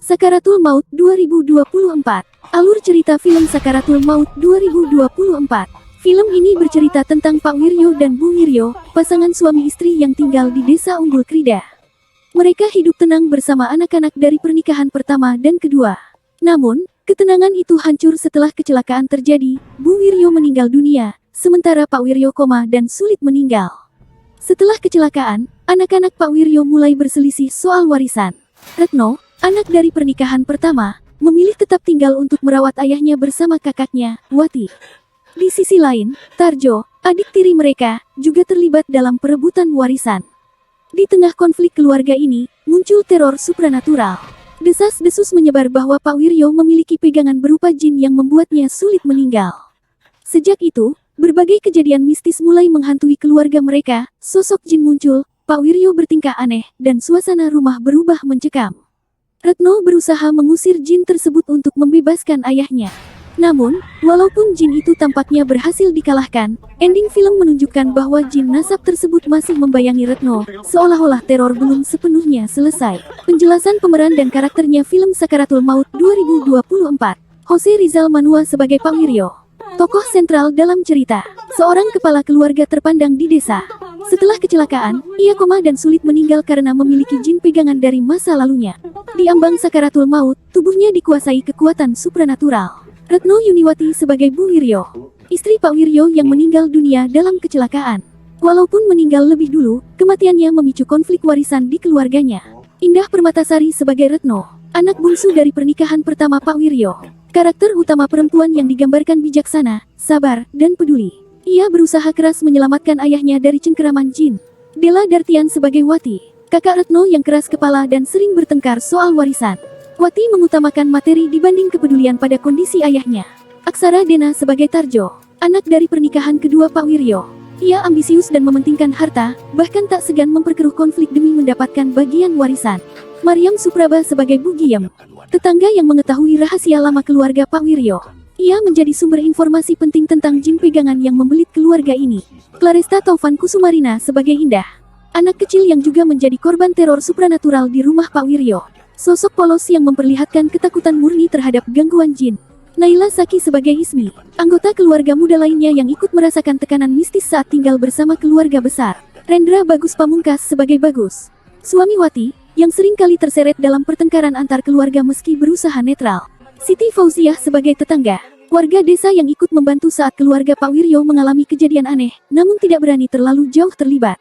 Sakaratul Maut 2024. Alur cerita film Sakaratul Maut 2024. Film ini bercerita tentang Pak Wiryo dan Bu Wiryo, pasangan suami istri yang tinggal di Desa Umbul Krida. Mereka hidup tenang bersama anak-anak dari pernikahan pertama dan kedua. Namun, ketenangan itu hancur setelah kecelakaan terjadi. Bu Wiryo meninggal dunia, sementara Pak Wiryo koma dan sulit meninggal. Setelah kecelakaan, anak-anak Pak Wiryo mulai berselisih soal warisan. Retno, anak dari pernikahan pertama, memilih tetap tinggal untuk merawat ayahnya bersama kakaknya, Wati. Di sisi lain, Tarjo, adik tiri mereka, juga terlibat dalam perebutan warisan. Di tengah konflik keluarga ini, muncul teror supranatural. Desas-desus menyebar bahwa Pak Wiryo memiliki pegangan berupa jin yang membuatnya sulit meninggal. Sejak itu, berbagai kejadian mistis mulai menghantui keluarga mereka. Sosok jin muncul, Pak Wiryo bertingkah aneh, dan suasana rumah berubah mencekam. Retno berusaha mengusir jin tersebut untuk membebaskan ayahnya. Namun, walaupun jin itu tampaknya berhasil dikalahkan, ending film menunjukkan bahwa jin nasab tersebut masih membayangi Retno, seolah-olah teror belum sepenuhnya selesai. Penjelasan pemeran dan karakternya film Sakaratul Maut 2024. Jose Rizal Manua sebagai Pak Wiryo. Tokoh sentral dalam cerita, seorang kepala keluarga terpandang di desa. Setelah kecelakaan, ia koma dan sulit meninggal karena memiliki jin pegangan dari masa lalunya. Di ambang Sakaratul Maut, tubuhnya dikuasai kekuatan supranatural. Retno Yuniwati sebagai Bu Wiryo, istri Pak Wiryo yang meninggal dunia dalam kecelakaan. Walaupun meninggal lebih dulu, kematiannya memicu konflik warisan di keluarganya. Indah Permatasari sebagai Retno, anak bungsu dari pernikahan pertama Pak Wiryo. Karakter utama perempuan yang digambarkan bijaksana, sabar, dan peduli. Ia berusaha keras menyelamatkan ayahnya dari cengkeraman jin. Della Dartian sebagai Wati, kakak Retno yang keras kepala dan sering bertengkar soal warisan. Wati mengutamakan materi dibanding kepedulian pada kondisi ayahnya. Aksara Dena sebagai Tarjo, anak dari pernikahan kedua Pak Wiryo. Ia ambisius dan mementingkan harta, bahkan tak segan memperkeruh konflik demi mendapatkan bagian warisan. Mariam Supraba sebagai Bu Giem, tetangga yang mengetahui rahasia lama keluarga Pak Wiryo. Ia menjadi sumber informasi penting tentang jin pegangan yang membelit keluarga ini. Claresta Taufan Kusumarina sebagai Indah, anak kecil yang juga menjadi korban teror supranatural di rumah Pak Wiryo. Sosok polos yang memperlihatkan ketakutan murni terhadap gangguan jin. Naila Saki sebagai Ismi, anggota keluarga muda lainnya yang ikut merasakan tekanan mistis saat tinggal bersama keluarga besar. Rendra Bagus Pamungkas sebagai Bagus, suami Wati, yang sering kali terseret dalam pertengkaran antar keluarga meski berusaha netral. Siti Fauziah sebagai tetangga, warga desa yang ikut membantu saat keluarga Pak Wiryo mengalami kejadian aneh, namun tidak berani terlalu jauh terlibat.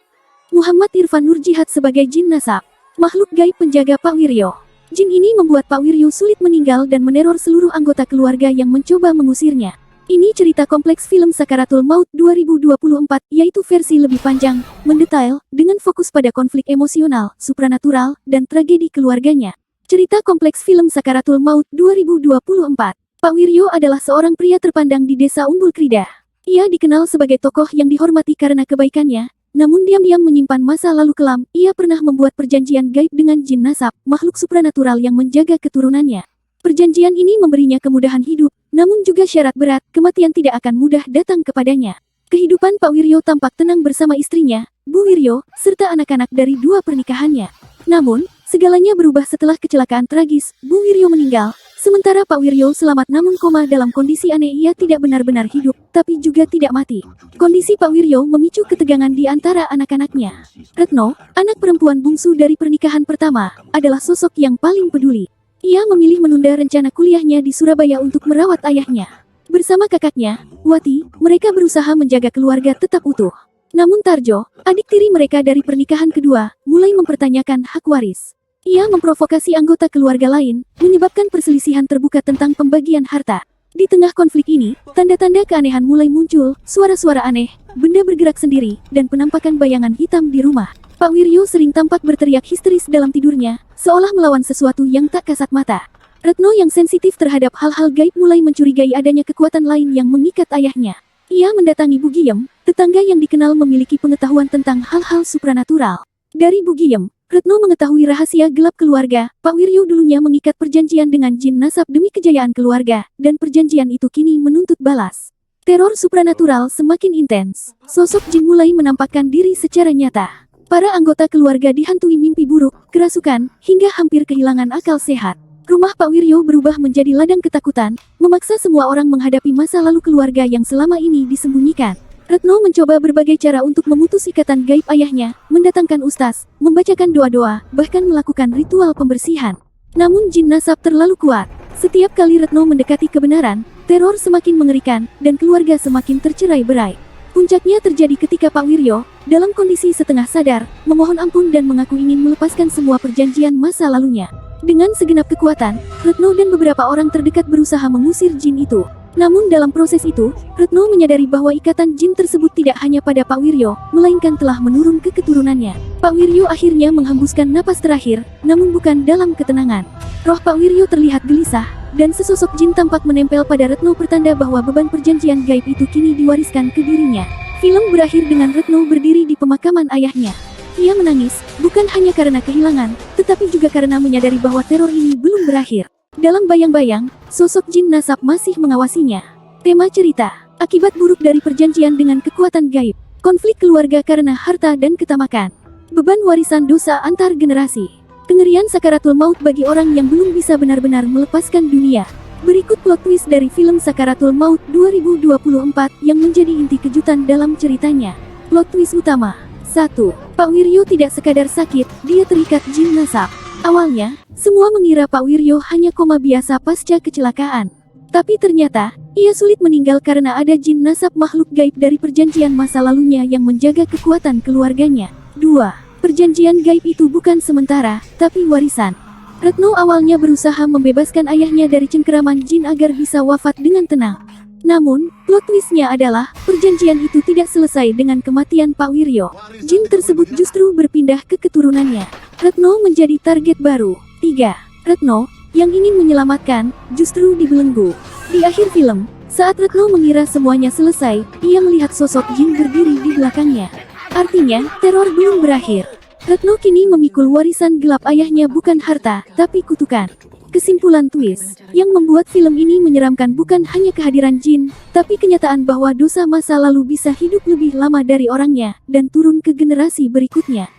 Muhammad Irfan Nurjihad sebagai jin nasab, makhluk gaib penjaga Pak Wiryo. Jin ini membuat Pak Wiryo sulit meninggal dan meneror seluruh anggota keluarga yang mencoba mengusirnya. Ini cerita kompleks film Sakaratul Maut 2024, yaitu versi lebih panjang, mendetail, dengan fokus pada konflik emosional, supranatural, dan tragedi keluarganya. Cerita kompleks film Sakaratul Maut 2024. Pak Wiryo adalah seorang pria terpandang di Desa Umbul Krida. Ia dikenal sebagai tokoh yang dihormati karena kebaikannya, namun diam-diam menyimpan masa lalu kelam. Ia pernah membuat perjanjian gaib dengan jin nasab, makhluk supranatural yang menjaga keturunannya. Perjanjian ini memberinya kemudahan hidup, namun juga syarat berat, kematian tidak akan mudah datang kepadanya. Kehidupan Pak Wiryo tampak tenang bersama istrinya, Bu Wiryo, serta anak-anak dari dua pernikahannya. Namun, segalanya berubah setelah kecelakaan tragis. Bu Wiryo meninggal, sementara Pak Wiryo selamat namun koma dalam kondisi aneh. Ia tidak benar-benar hidup, tapi juga tidak mati. Kondisi Pak Wiryo memicu ketegangan di antara anak-anaknya. Retno, anak perempuan bungsu dari pernikahan pertama, adalah sosok yang paling peduli. Ia memilih menunda rencana kuliahnya di Surabaya untuk merawat ayahnya. Bersama kakaknya, Wati, mereka berusaha menjaga keluarga tetap utuh. Namun Tarjo, adik tiri mereka dari pernikahan kedua, mulai mempertanyakan hak waris. Ia memprovokasi anggota keluarga lain, menyebabkan perselisihan terbuka tentang pembagian harta. Di tengah konflik ini, tanda-tanda keanehan mulai muncul, suara-suara aneh, benda bergerak sendiri, dan penampakan bayangan hitam di rumah. Pak Wiryo sering tampak berteriak histeris dalam tidurnya, seolah melawan sesuatu yang tak kasat mata. Retno yang sensitif terhadap hal-hal gaib mulai mencurigai adanya kekuatan lain yang mengikat ayahnya. Ia mendatangi Bu Giem, tetangga yang dikenal memiliki pengetahuan tentang hal-hal supranatural. Dari Bu Giem, Retno mengetahui rahasia gelap keluarga. Pak Wiryo dulunya mengikat perjanjian dengan jin nasab demi kejayaan keluarga, dan perjanjian itu kini menuntut balas. Teror supranatural semakin intens. Sosok jin mulai menampakkan diri secara nyata. Para anggota keluarga dihantui mimpi buruk, kerasukan, hingga hampir kehilangan akal sehat. Rumah Pak Wiryo berubah menjadi ladang ketakutan, memaksa semua orang menghadapi masa lalu keluarga yang selama ini disembunyikan. Retno mencoba berbagai cara untuk memutus ikatan gaib ayahnya, mendatangkan ustaz, membacakan doa-doa, bahkan melakukan ritual pembersihan. Namun jin nasab terlalu kuat. Setiap kali Retno mendekati kebenaran, teror semakin mengerikan, dan keluarga semakin tercerai-berai. Puncaknya terjadi ketika Pak Wiryo, dalam kondisi setengah sadar, memohon ampun dan mengaku ingin melepaskan semua perjanjian masa lalunya. Dengan segenap kekuatan, Retno dan beberapa orang terdekat berusaha mengusir jin itu. Namun dalam proses itu, Retno menyadari bahwa ikatan jin tersebut tidak hanya pada Pak Wiryo, melainkan telah menurun ke keturunannya. Pak Wiryo akhirnya menghembuskan napas terakhir, namun bukan dalam ketenangan. Roh Pak Wiryo terlihat gelisah, dan sesosok jin tampak menempel pada Retno pertanda bahwa beban perjanjian gaib itu kini diwariskan ke dirinya. Film berakhir dengan Retno berdiri di pemakaman ayahnya. Ia menangis, bukan hanya karena kehilangan, tetapi juga karena menyadari bahwa teror ini belum berakhir. Dalam bayang-bayang, sosok jin nasab masih mengawasinya. Tema cerita, akibat buruk dari perjanjian dengan kekuatan gaib, konflik keluarga karena harta dan ketamakan, beban warisan dosa antar generasi, kengerian sakaratul maut bagi orang yang belum bisa benar-benar melepaskan dunia. Berikut plot twist dari film Sakaratul Maut 2024 yang menjadi inti kejutan dalam ceritanya. Plot twist utama. 1. Pak Wiryo tidak sekadar sakit, dia terikat jin nasab. Awalnya, semua mengira Pak Wiryo hanya koma biasa pasca kecelakaan. Tapi ternyata, ia sulit meninggal karena ada jin nasab makhluk gaib dari perjanjian masa lalunya yang menjaga kekuatan keluarganya. 2. Perjanjian gaib itu bukan sementara, tapi warisan. Retno awalnya berusaha membebaskan ayahnya dari cengkeraman jin agar bisa wafat dengan tenang. Namun, plot twistnya adalah, perjanjian itu tidak selesai dengan kematian Pak Wiryo. Jin tersebut justru berpindah ke keturunannya. Retno menjadi target baru. 3. Retno, yang ingin menyelamatkan, justru dibelenggu. Di akhir film, saat Retno mengira semuanya selesai, ia melihat sosok jin berdiri di belakangnya. Artinya, teror belum berakhir. Retno kini memikul warisan gelap ayahnya bukan harta, tapi kutukan. Kesimpulan twist, yang membuat film ini menyeramkan bukan hanya kehadiran jin, tapi kenyataan bahwa dosa masa lalu bisa hidup lebih lama dari orangnya, dan turun ke generasi berikutnya.